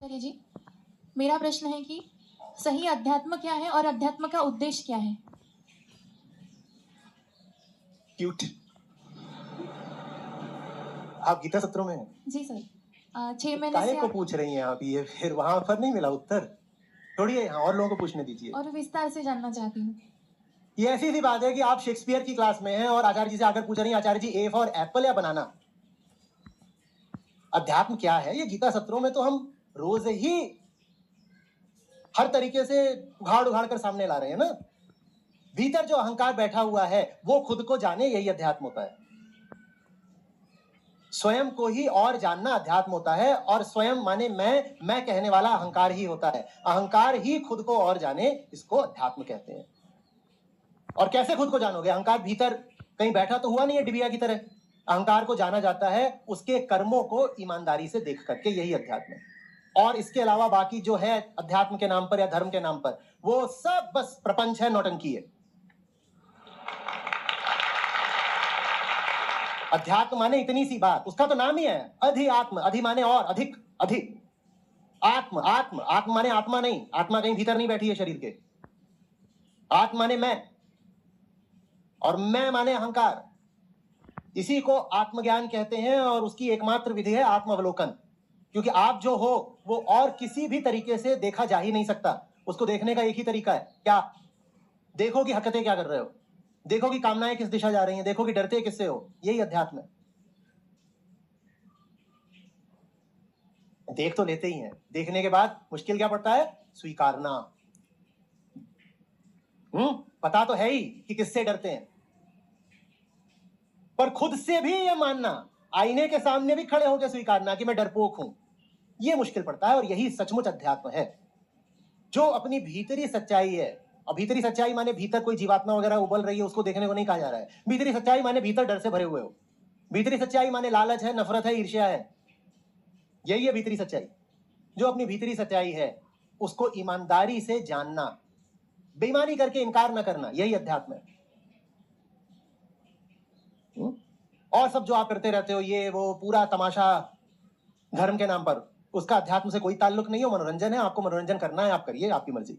आचार्य जी, मेरा प्रश्न है कि सही अध्यात्म क्या है और अध्यात्म का उद्देश्य क्या है? क्यूट। आप गीता सत्रों में हैं? जी सर। 6 महीने काहे से को आप पूछ रही हैं आप ये? फिर वहां पर नहीं मिला उत्तर? छोड़िए, यहाँ और लोगों को पूछने दीजिए। और विस्तार से जानना चाहती हूँ। ये ऐसी सी बात है कि आप शेक्सपियर की क्लास में हैं और आचार्य जी से आकर पूछ रही हैं, आचार्य जी ए फॉर एप्पल या बनाना? अध्यात्म क्या है? ये गीता सत्रों में तो हम रोज ही हर तरीके से उघाड़ उघाड़ कर सामने ला रहे हैं ना। भीतर जो अहंकार बैठा हुआ है वो खुद को जाने, यही अध्यात्म होता है। स्वयं को ही और जानना अध्यात्म होता है, और स्वयं माने मैं कहने वाला अहंकार ही होता है। अहंकार ही खुद को और जाने, इसको अध्यात्म कहते हैं। और कैसे खुद को जानोगे? अहंकार भीतर कहीं बैठा तो हुआ नहीं है डिबिया की तरह। अहंकार को जाना जाता है उसके कर्मों को ईमानदारी से देख करके, यही अध्यात्म है। और इसके अलावा बाकी जो है अध्यात्म के नाम पर या धर्म के नाम पर, वो सब बस प्रपंच है, नौटंकी है। अध्यात्म माने इतनी सी बात, उसका तो नाम ही है अधिआत्म। अधि माने और, अधिक, अधिक। आत्म, आत्म, आत्म माने आत्मा नहीं, आत्मा कहीं भीतर नहीं बैठी है शरीर के। आत्म माने मैं, और मैं माने अहंकार। इसी को आत्मज्ञान कहते हैं, और उसकी एकमात्र विधि है आत्म अवलोकन। क्योंकि आप जो हो वो और किसी भी तरीके से देखा जा ही नहीं सकता। उसको देखने का एक ही तरीका है, क्या? देखो कि हरकतें क्या कर रहे हो, देखो कि कामनाएं किस दिशा जा रही हैं, देखो कि डरते किससे हो, यही अध्यात्म है। देख तो लेते ही हैं, देखने के बाद मुश्किल क्या पड़ता है? स्वीकारना। पता तो है ही कि किससे डरते हैं, पर खुद से भी ये मानना, आईने के सामने भी खड़े होकर स्वीकारना कि मैं डरपोक हूं, ये मुश्किल पड़ता है। और यही सचमुच अध्यात्म है, जो अपनी भीतरी सच्चाई है। और भीतरी सच्चाई माने भीतर कोई जीवात्मा वगैरह उबल रही है उसको देखने को नहीं कहा जा रहा है। भीतरी सच्चाई माने भीतर डर से भरे हुए हो। भीतरी सच्चाई माने लालच है, नफरत है, ईर्ष्या है, यही है भीतरी सच्चाई। जो अपनी भीतरी सच्चाई है उसको ईमानदारी से जानना, बेईमानी करके इनकार न करना, यही अध्यात्म है। और सब जो आप करते रहते हो, ये वो पूरा तमाशा धर्म के नाम पर, उसका अध्यात्म से कोई ताल्लुक नहीं है। मनोरंजन है, आपको मनोरंजन करना है आप करिए, आपकी मर्जी।